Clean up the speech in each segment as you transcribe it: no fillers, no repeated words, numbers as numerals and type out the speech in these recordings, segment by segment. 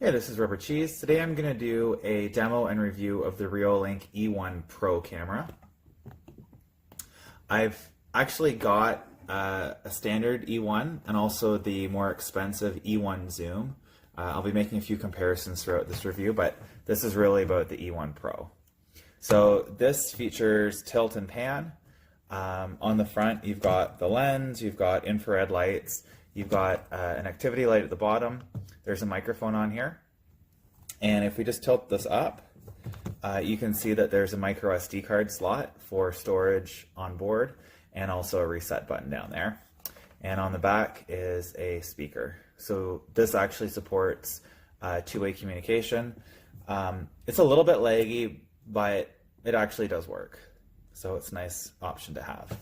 Hey, this is Rubber Cheese. Today I'm going to do a demo and review of the REOLINK E1 Pro camera. I've actually got a standard E1 and also the more expensive E1 Zoom. I'll be making a few comparisons throughout this review, but this is really about the E1 Pro. So this features tilt and pan. On the front, you've got the lens, you've got infrared lights, you've got an activity light at the bottom. There's a microphone on here. And if we just tilt this up, you can see that there's a micro SD card slot for storage on board and also a reset button down there. And on the back is a speaker. So this actually supports two-way communication. It's a little bit laggy, but it actually does work. So it's a nice option to have.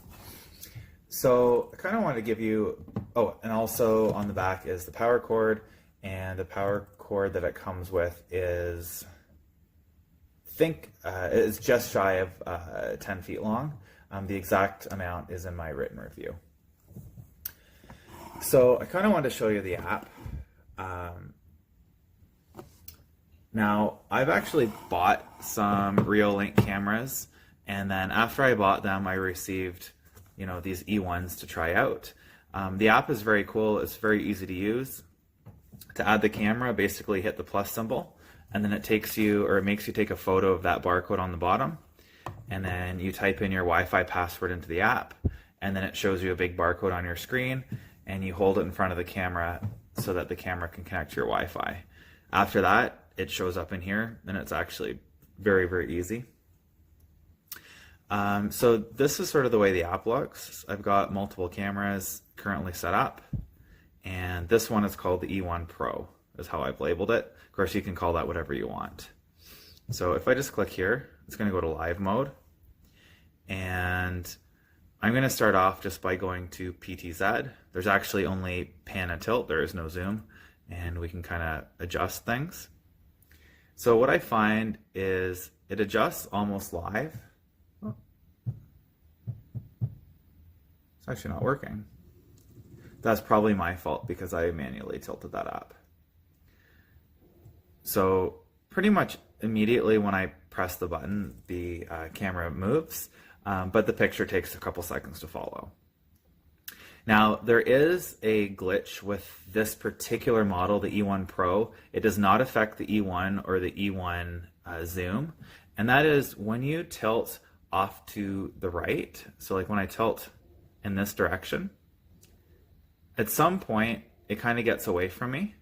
So I kind of want to give you, and also on the back is the power cord, and the power cord that it comes with is, is just shy of 10 feet long. The exact amount is in my written review. So I kind of wanted to show you the app. Now, I've actually bought some REOLINK cameras, and then after I bought them, I received these E1s to try out. The app is very cool. It's very easy to use. To add the camera, basically hit the plus symbol, and then it makes you take a photo of that barcode on the bottom, and then you type in your Wi-Fi password into the app, and then it shows you a big barcode on your screen, and you hold it in front of the camera so that the camera can connect to your Wi-Fi. After that, it shows up in here, and it's actually very, very easy. So this is sort of the way the app looks. I've got multiple cameras currently set up, and this one is called the E1 Pro, is how I've labeled it. Of course, you can call that whatever you want. So if I just click here, it's going to go to live mode, and I'm going to start off just by going to PTZ. There's actually only pan and tilt, there is no zoom, and we can kind of adjust things. So what I find is it adjusts almost live. It's actually not working. That's probably my fault because I manually tilted that up. So pretty much immediately when I press the button, the camera moves, but the picture takes a couple seconds to follow. Now, there is a glitch with this particular model, the E1 Pro. It does not affect the E1 or the E1 Zoom, and that is when you tilt off to the right, so like when I tilt in this direction, at some point it kind of gets away from me.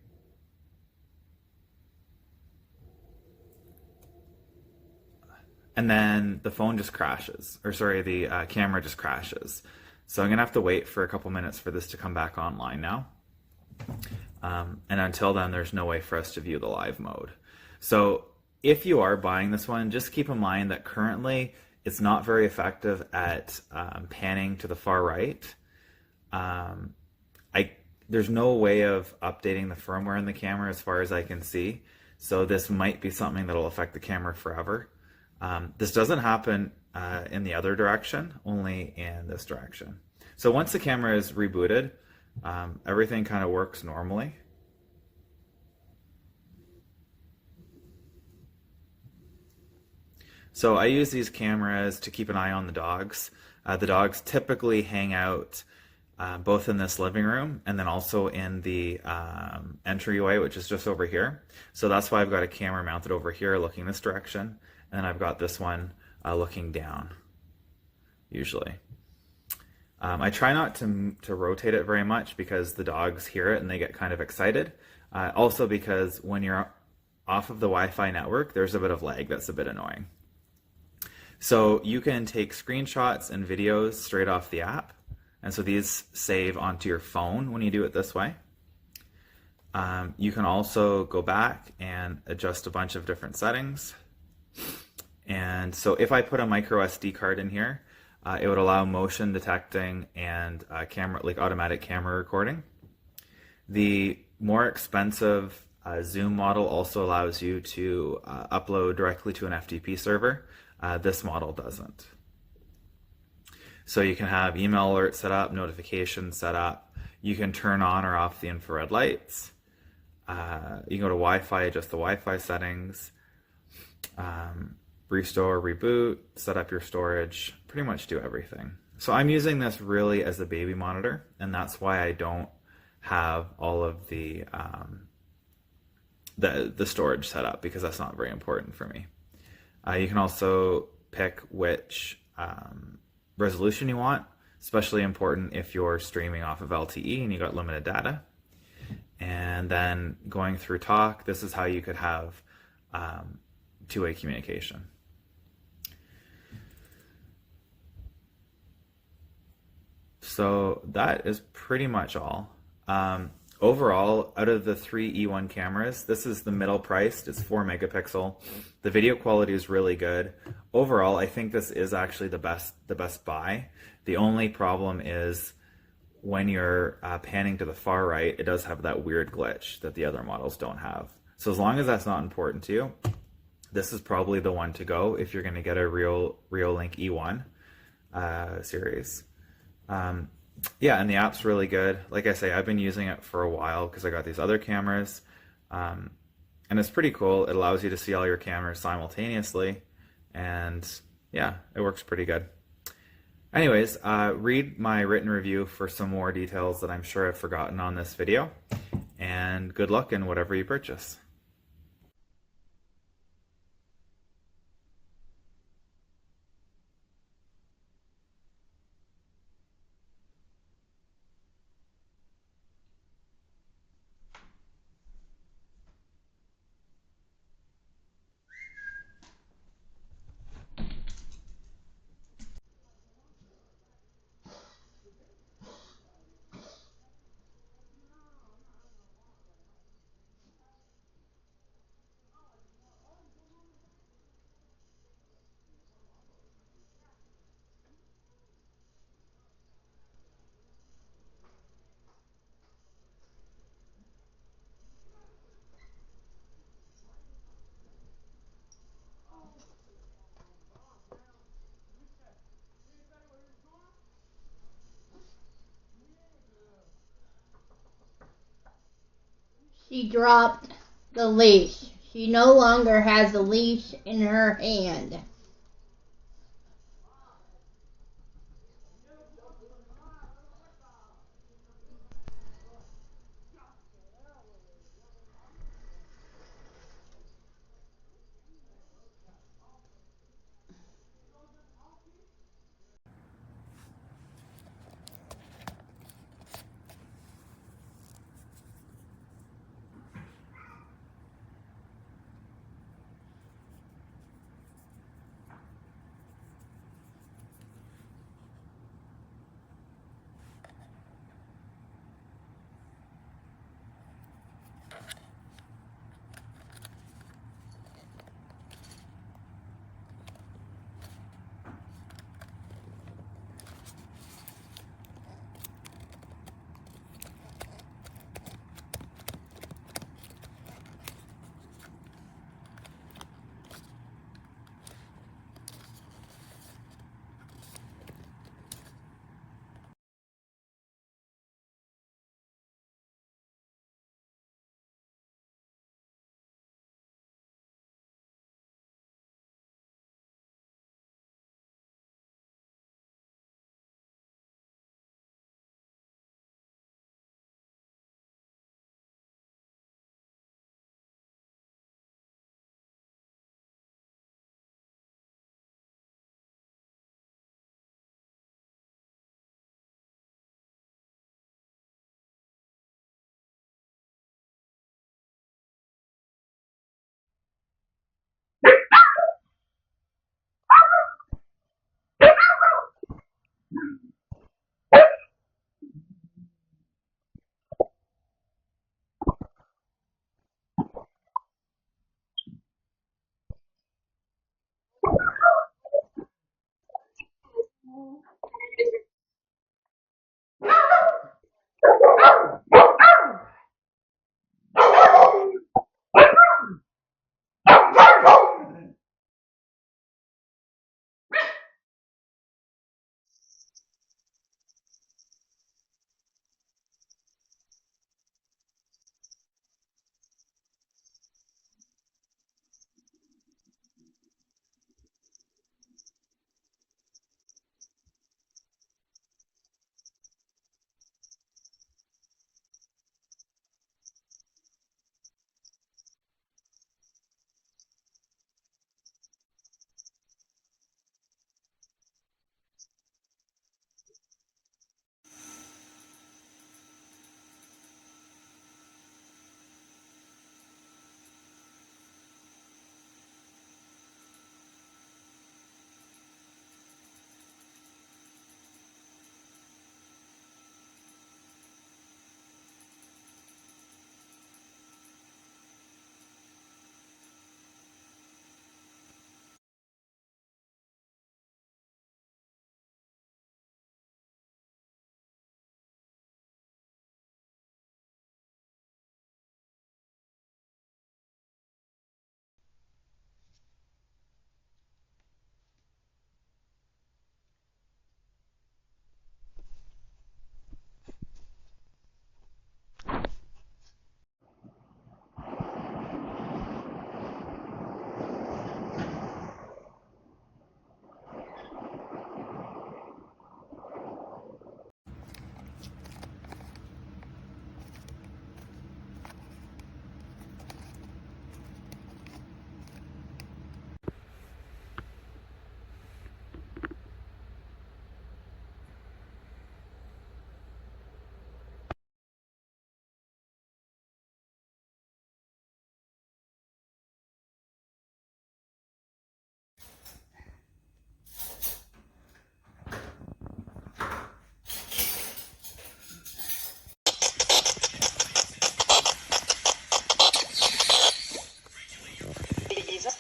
And then the phone just crashes, or sorry, the camera just crashes. So I'm gonna have to wait for a couple minutes for this to come back online now. And until then, there's no way for us to view the live mode. So if you are buying this one, just keep in mind that currently it's not very effective at panning to the far right. There's no way of updating the firmware in the camera as far as I can see. So this might be something that'll affect the camera forever. This doesn't happen in the other direction, only in this direction. So once the camera is rebooted, everything kind of works normally. So I use these cameras to keep an eye on the dogs. The dogs typically hang out both in this living room and then also in the entryway, which is just over here. So that's why I've got a camera mounted over here looking this direction, and then I've got this one looking down, usually. I try not to rotate it very much because the dogs hear it and they get kind of excited. Also because when you're off of the Wi-Fi network, there's a bit of lag that's a bit annoying. So you can take screenshots and videos straight off the app. And so these save onto your phone when you do it this way. You can also go back and adjust a bunch of different settings. And so if I put a micro SD card in here, it would allow motion detecting and automatic camera recording. The more expensive Zoom model also allows you to upload directly to an FTP server. This model doesn't. So you can have email alerts set up, notifications set up. You can turn on or off the infrared lights. You can go to Wi-Fi, adjust the Wi-Fi settings, restore, reboot, set up your storage, pretty much do everything. So I'm using this really as a baby monitor, and that's why I don't have all of the storage set up, because that's not very important for me. You can also pick which resolution you want, especially important if you're streaming off of LTE and you got limited data. And then going through talk, this is how you could have two-way communication. So that is pretty much all. Overall, out of the 3 E1 cameras, this is the middle priced. It's 4 megapixel. The video quality is really good. Overall, I think this is actually the best buy. The only problem is when you're panning to the far right, it does have that weird glitch that the other models don't have. So as long as that's not important to you, this is probably the one to go if you're going to get a REOLINK E1 series. Yeah, and the app's really good. Like I say, I've been using it for a while because I got these other cameras. And it's pretty cool. It allows you to see all your cameras simultaneously. And yeah, it works pretty good. Anyways, read my written review for some more details that I'm sure I've forgotten on this video. And good luck in whatever you purchase. She dropped the leash. She no longer has the leash in her hand.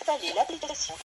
Installer l'application.